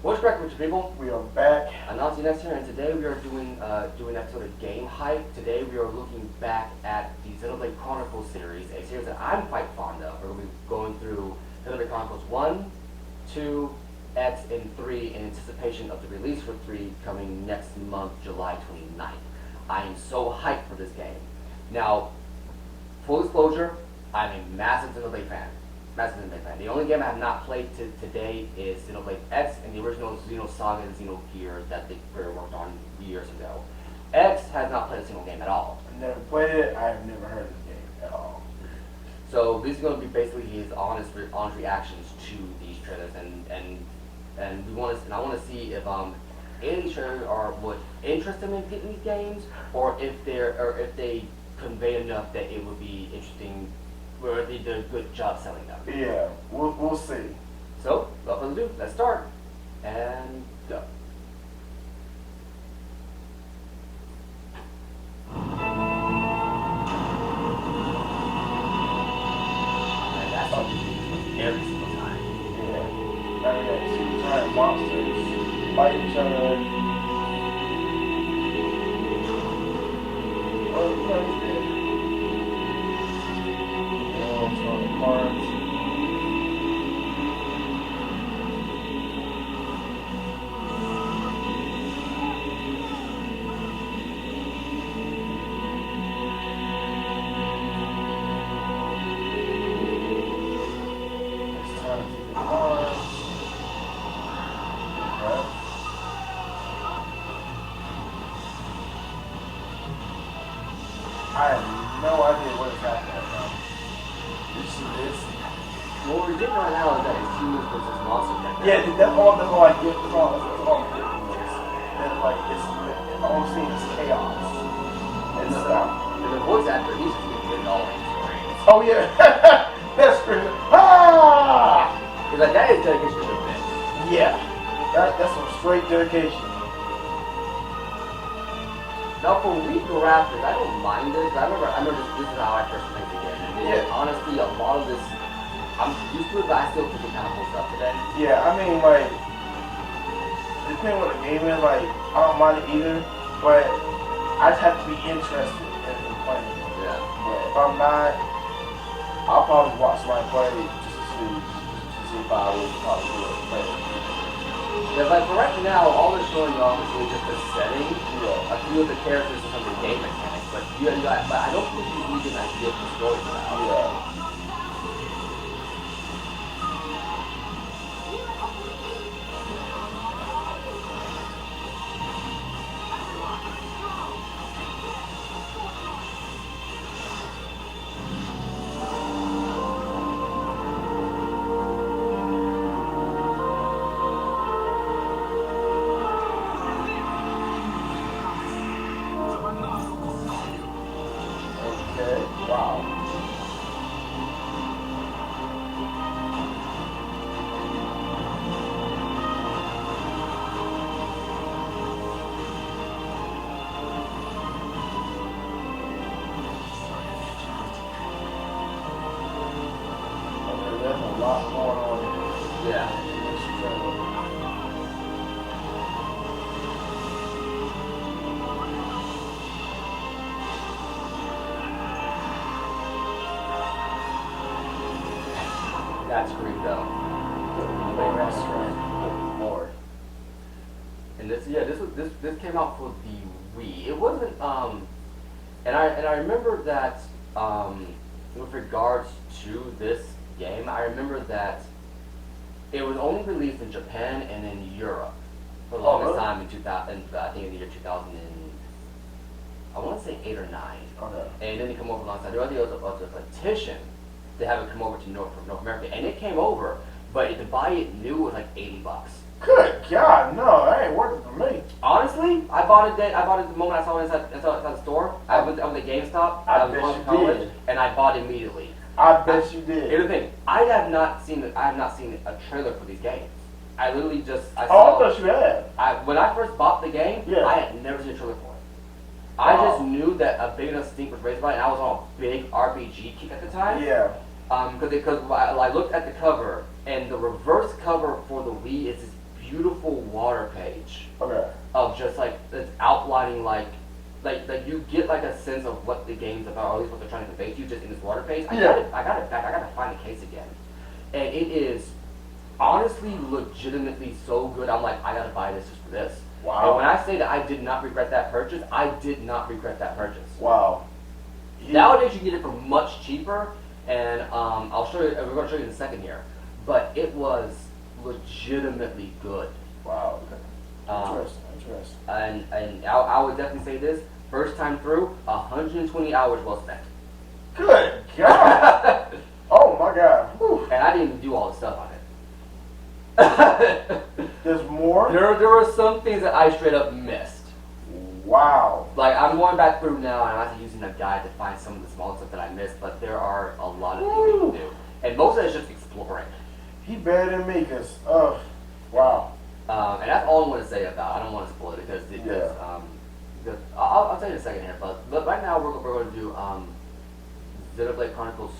What's correct, Richard people? We are back. Anansi next here, and today we are doing an episode of Game Hype. Today we are looking back at the Xenoblade Chronicles series, a series that I'm quite fond of. We're going to be going through Xenoblade Chronicles 1, 2, X, and 3 in anticipation of the release for 3 coming next month, July 29th. I am so hyped for this game. Now, full disclosure, I'm a massive Xenoblade fan. The only game I have not played to date is Xenoblade X and the original Xenosaga and Xenogears that they worked on years ago. X has not played a single game at all. I've never played it. I have never heard of the game at all. So this is going to be basically his honest reactions to these trailers, and I want to see if any of these trailers are what interest him in getting these games, or if they convey enough that it would be interesting. Where they did a good job selling them. Yeah, we'll see. So, without further ado, let's start. And go. And that's something you do every single time. Yeah. Now we got two giant monsters fight each other. Oh, he's dead. Parts. It's time to take the parts. Okay. I have no idea what is happening right now. What we're getting right now is that it's humans versus monsters. Yeah, that's all I get. That's all I'm getting is that like the whole scene is chaos. And the voice actor, he's just getting all in stories. Oh yeah, that's crazy. Ah! He's like, that is dedication to the bit. Yeah, that's some straight dedication. Now for weak graphics, I don't mind this. I remember this is how I first played the game. And Yeah. honestly, a lot of this, I'm used to it, but I still think it kind of holds up today. Yeah, I mean like, depending on what the game is, like I don't mind it either, but I just have to be interested in playing it. Yeah. But if I'm not, I'll probably watch somebody play it just to see if I would probably do it. But, Yeah, like for right now, all they're showing off is really just the setting, yeah. a few of the characters and some of the game mechanics, but I don't think you really get an idea of the story now. Yeah. Okay. Wow. Okay, there's a lot going on here. Yeah. in this trailer. That's great though. The restaurant. Lord. And this came out for the Wii. It wasn't and I remember that with regards to this game, I remember that it was only released in Japan and in Europe for the longest really? time in 2000. I think in the year 2000 and I want to say 8 or 9. Okay. And then it come over alongside. There was a petition to have it come over to North America, and it came over, but to buy it new was like $80. Good God, no, that ain't worth it for me. Honestly, I bought it the moment I saw it inside the store. I went to GameStop. I was bet going you to college, did. and I bought it immediately. I bet you did. Here's the thing: I have not seen a trailer for these games. I literally just I thought you had. When I first bought the game, Yeah. I had never seen a trailer for it. I just knew that a big enough stink was raised by it, and I was on a big RPG kick at the time. Yeah. Because I looked at the cover, and the reverse cover for the Wii is this beautiful water page Okay. of just like it's outlining like you get like a sense of what the game's about, or at least what they're trying to convey to you just in this water page. I got it back. I got to find the case again, and it is honestly legitimately so good. I'm like, I gotta buy this just for this. Wow. And when I say that I did not regret that purchase, I did not regret that purchase. Wow. Nowadays you can get it for much cheaper, and I'll show you. We're going to show you in a second here, but it was legitimately good. Wow. Interesting. And I would definitely say this: first time through, 120 hours well spent. Good God. Oh my God. Whew. And I didn't even do all the stuff on it. There's more? There were some things that I straight up missed. Wow. Like, I'm going back through now, and I'm actually using a guide to find some of the small stuff that I missed, but there are a lot of things you can do. And most of it is just exploring. He better than me, because, wow. And that's all I'm going to say about it. I don't want to spoil it, because I'll tell you in a second here, but right now we're going to do Xenoblade Chronicles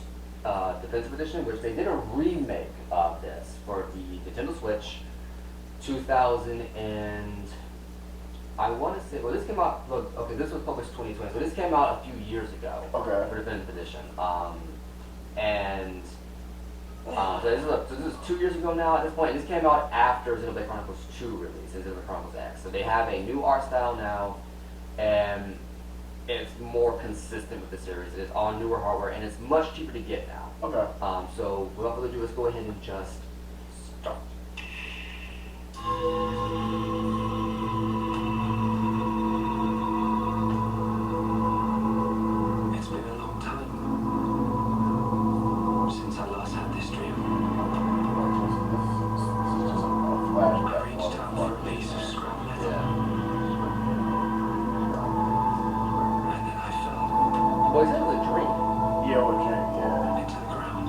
Defensive Edition, which they did a remake of this for the Nintendo Switch 2000 and I want to say, well, this came out, look, okay, this was published 2020, so this came out a few years ago for Defensive Edition. So this is 2 years ago now at this point, and this came out after Xenoblade Chronicles 2 release, and Xenoblade Chronicles X. So they have a new art style now, and it's more consistent with the series. It is on newer hardware, and it's much cheaper to get now. Okay. So without further ado, let's go ahead and just start. It's been a long time since I last had this dream. I reached out for a piece of scrap metal, and then I fell Was it a dream? Yeah, what drink? Yeah. into the ground.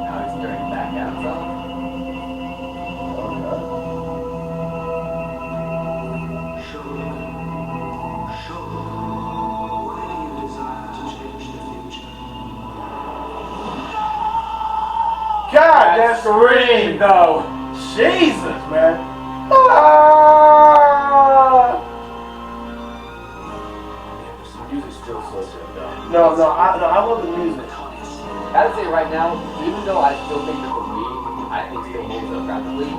Now he's staring back at himself. Why do you desire to change the future? God, that's scream, though. Jesus, man. Music's still so good, though. No, I love the music. I gotta say right now, even though I still think that the Wii, I think still holds up graphically,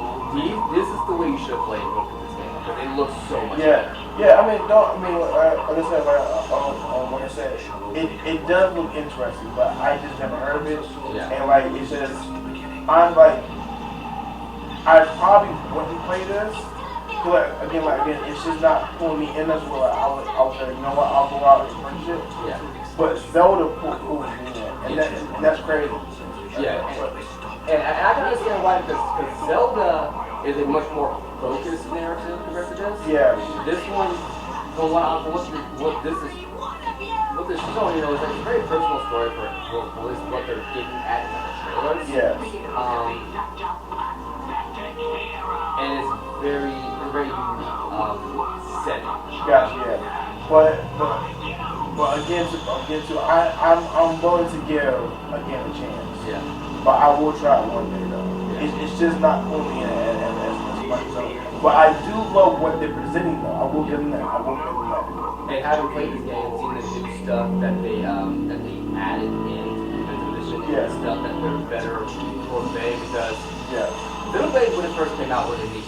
this is the way you should play and look at this game, because it looks so much better. Yeah, like I said, it does look interesting, but I just never heard of it. Yeah. And like, it's just, I'm like, I probably wouldn't play this, but again, it's just not pulling me in as well. I would say, you know what, I'll go out and finish it. Yeah. But Zelda pulls me in, and that's crazy. Yeah. And I can understand why, because Zelda is a much more focused narrative compared to this. Yeah. This one, what this is showing, you know, is like a very personal story for what they're getting at in the trailers. Yeah. And it's very unique setting. Gotcha, yeah. But again, I'm willing to give again a chance. Yeah. But I will try it one day though. It's just not pulling me in as much. So, but I do love what they're presenting though. I will give them that. And having played this game, seen the new stuff that they added in Defensive Edition, and stuff that they're better convey, because Xenoblade when it first came out was a niche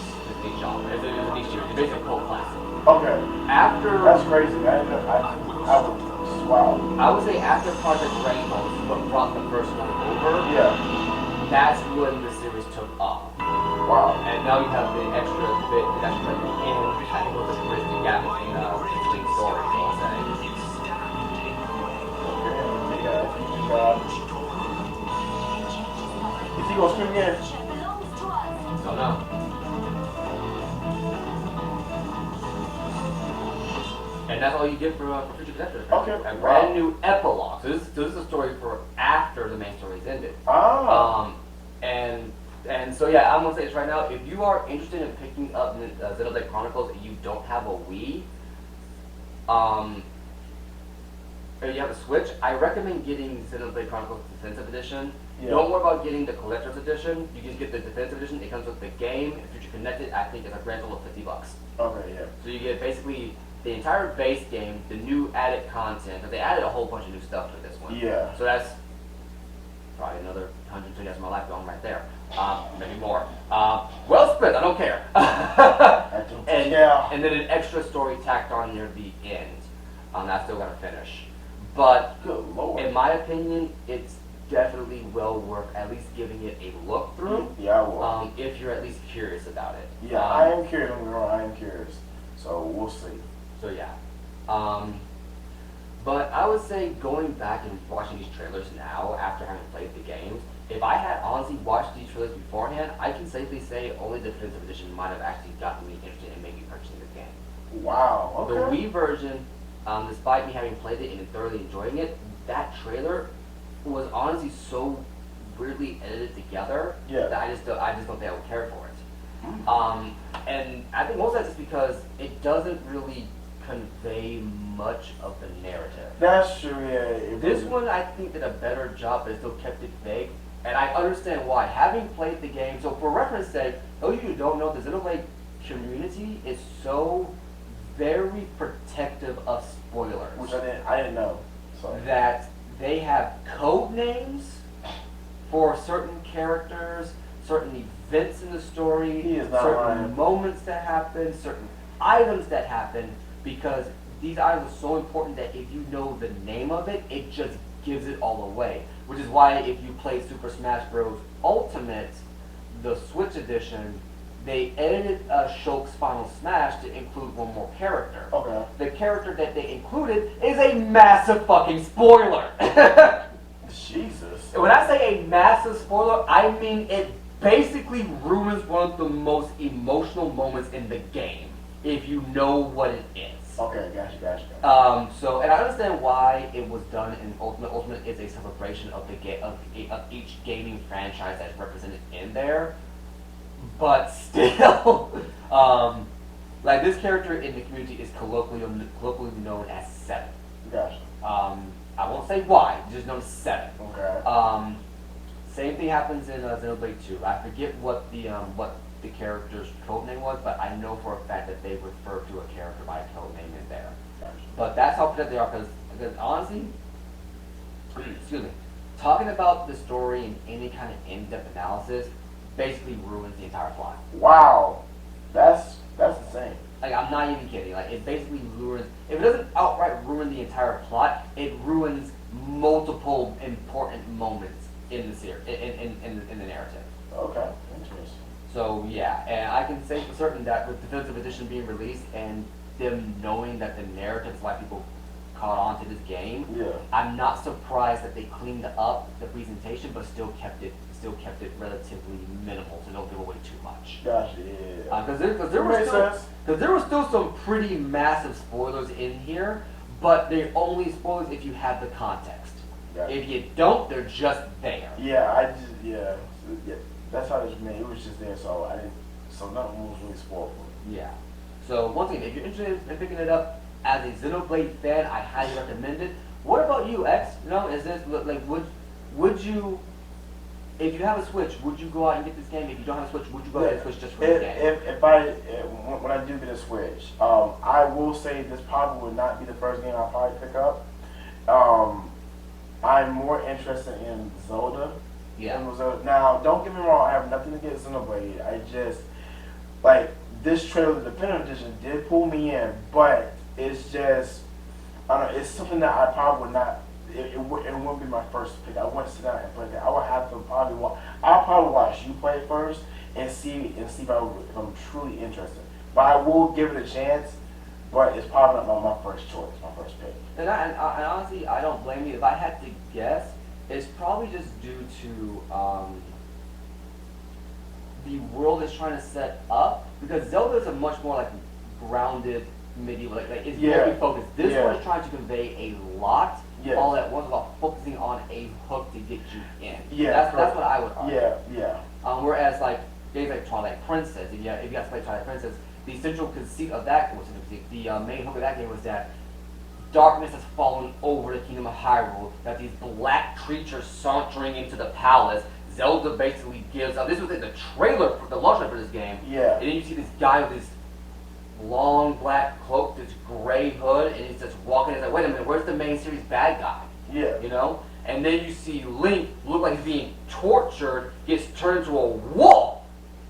genre. It was a niche series. It's basically a cult classic. Okay. That's crazy. I would wow. I would say after Project Rainbow, what brought the first one over. Yeah. That's when the series took off. Wow. And now you have the extra bit that actually in kind of goes to bridge the gap between stories, I'll say. Is he gonna scream again? Don't know. And that's all you get for Future Detective. Okay. A brand new epilogue. So this is a story for after the main story's ended. Ah. And so yeah, I'm gonna say this right now. If you are interested in picking up Xenoblade Chronicles and you don't have a Wii, or you have a Switch, I recommend getting Xenoblade Chronicles Defensive Edition. Yeah. Don't worry about getting the collector's edition. You can get the definitive edition. It comes with the game. If you're connected, I think it's a grand total of $50. Okay, yeah. So you get basically the entire base game, the new added content. But they added a whole bunch of new stuff to this one. Yeah. So that's probably another 120 years of my life gone right there. Maybe more. Well spent. I don't care. And then an extra story tacked on near the end. I still gotta finish. But Good Lord. in my opinion, it's definitely well worth at least giving it a look through. Yeah, I will. If you're at least curious about it. Yeah, I am curious. Don't get me wrong, I am curious. So we'll see. So yeah. But I would say going back and watching these trailers now after having played the games, if I had honestly watched these trailers beforehand, I can safely say only the definitive edition might have actually gotten me interested in maybe purchasing this game. Wow. The Okay. Wii version, despite me having played it and thoroughly enjoying it, that trailer was honestly so weirdly edited together Yeah. that I just don't think I would care for it. And I think most of that's just because it doesn't really convey much of the narrative. That's true. Yeah. This one I think did a better job, but it still kept it vague. And I understand why. Having played the game, so for reference sake, those of you who don't know, the Xenoblade community is so very protective of spoilers Which I didn't know. So. that they have code names for certain characters, certain events in the story, He is not certain lying. moments that happen, certain items that happen, because these items are so important that if you know the name of it, it just gives it all away. Which is why if you play Super Smash Bros. Ultimate, the Switch edition, they edited Shulk's Final Smash to include one more character. Okay. The character that they included is a massive fucking spoiler. Jesus. When I say a massive spoiler, I mean it basically ruins one of the most emotional moments in the game, if you know what it is. Okay, gotcha. So, and I understand why it was done in Ultimate. Ultimate is a celebration of of each gaming franchise that's represented in there. But still, like this character in the community is colloquially known as Seven. Gotcha. I won't say why, just known as Seven. Okay. Same thing happens in Xenoblade 2. I forget what the character's code name was, but I know for a fact that they refer to a character by a code name in there. Gotcha. But that's how protected they are, because honestly, excuse me, talking about the story in any kind of in-depth analysis basically ruins the entire plot. Wow. That's insane. Like, I'm not even kidding. Like, it basically ruins. If it doesn't outright ruin the entire plot, it ruins multiple important moments in the series, in the narrative. Okay. Interesting. So yeah, and I can say for certain that with definitive edition being released and them knowing that the narrative is why people caught on to this game, Yeah. I'm not surprised that they cleaned up the presentation, but still kept it relatively minimal, so don't give away too much. Gotcha. Yeah. Because there were still some pretty massive spoilers in here, but they're only spoilers if you have the context. Gotcha. If you don't, they're just there. Yeah. Yeah. That's how it was made. It was just there, so I didn't. So nothing was really spoiled for me. Yeah. So once again, if you're interested in picking it up as a Xenoblade fan, I highly recommend it. What about you, X? You know, is this like would you, if you have a Switch, would you go out and get this game? If you don't have a Switch, would you go ahead and Switch just for this game? When I do get a Switch, I will say this probably would not be the first game I'll probably pick up. I'm more interested in Zelda. Yeah. Now, don't get me wrong, I have nothing against Xenoblade. I just, like, this trailer, the definitive edition, did pull me in, but it's just, I don't know, it's something that I probably would not, it wouldn't be my first pick. I wouldn't sit down and play that. I would have to probably I'll probably watch you play it first and see if I'm truly interested. But I will give it a chance, but it's probably not my first choice, my first pick. And honestly, I don't blame you. If I had to guess, it's probably just due to the world it's trying to set up. Because Zelda is a much more like grounded medieval, like it's very focused. This one is trying to convey a lot all at once while focusing on a hook to get you in. Yeah, that's what I would argue. Yeah. Whereas like games like Twilight Princess, if you guys play Twilight Princess, the central conceit of that was the main hook of that game was that darkness has fallen over the kingdom of Hyrule. That these black creatures sauntering into the palace. Zelda basically gives up. This was in the trailer, for the launch trailer for this game. Yeah. And then you see this guy with this long black cloak, this gray hood, and he's just walking. It's like, wait a minute, where's the main series bad guy? Yeah. You know? And then you see Link look like he's being tortured, gets turned into a wolf.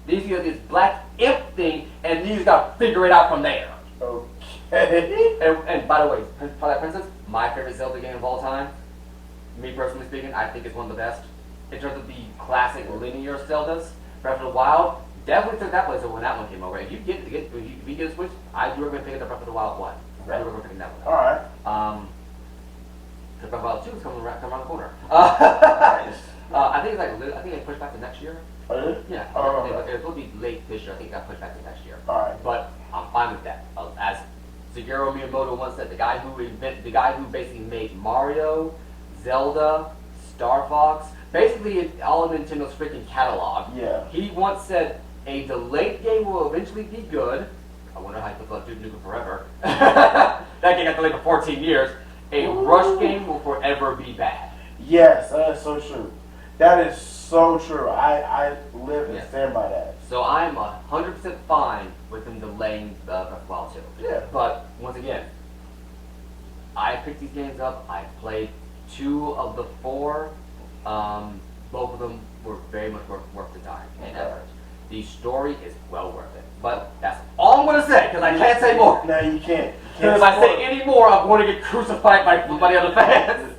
Then you see this black imp thing, and then you just gotta figure it out from there. Okay. And by the way, Twilight Princess, my favorite Zelda game of all time. Me personally speaking, I think it's one of the best. In terms of the classic linear Zeldas, Breath of the Wild, definitely took that place over when that one came over. If you get a Switch, I do recommend picking up Breath of the Wild 1. I do recommend picking that one up. Alright. Breath of the Wild 2 is coming around the corner. Nice. I think they pushed back to next year. Oh, did it? Yeah, Oh, it will be late this year. I think it got pushed back to next year. Alright. But I'm fine with that. As Shigeru Miyamoto once said, the guy who basically made Mario, Zelda, Star Fox, basically all of Nintendo's freaking catalog. Yeah. He once said, a delayed game will eventually be good. I wonder how he puts on Duke Nukem Forever. That game got delayed for 14 years. A rush game will forever be bad. Yes, that is so true. That is so true. I live and stand by that. So I'm 100% fine with him delaying Breath of the Wild 2. Yeah. But once again, I picked these games up. I played 2 of the 4. Both of them were very much worth the time and effort. The story is well worth it. But that's all I'm going to say, because I can't say more. No, you can't. Because if I say any more, I'm going to get crucified by the other fans.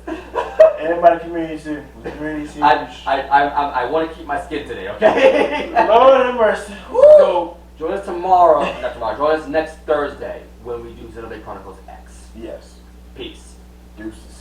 Everybody, community too. Community too. I want to keep my skin today, okay? Lord have mercy. So, join us tomorrow, not tomorrow, join us next Thursday when we do Xenoblade Chronicles X. Yes. Peace. Deuces.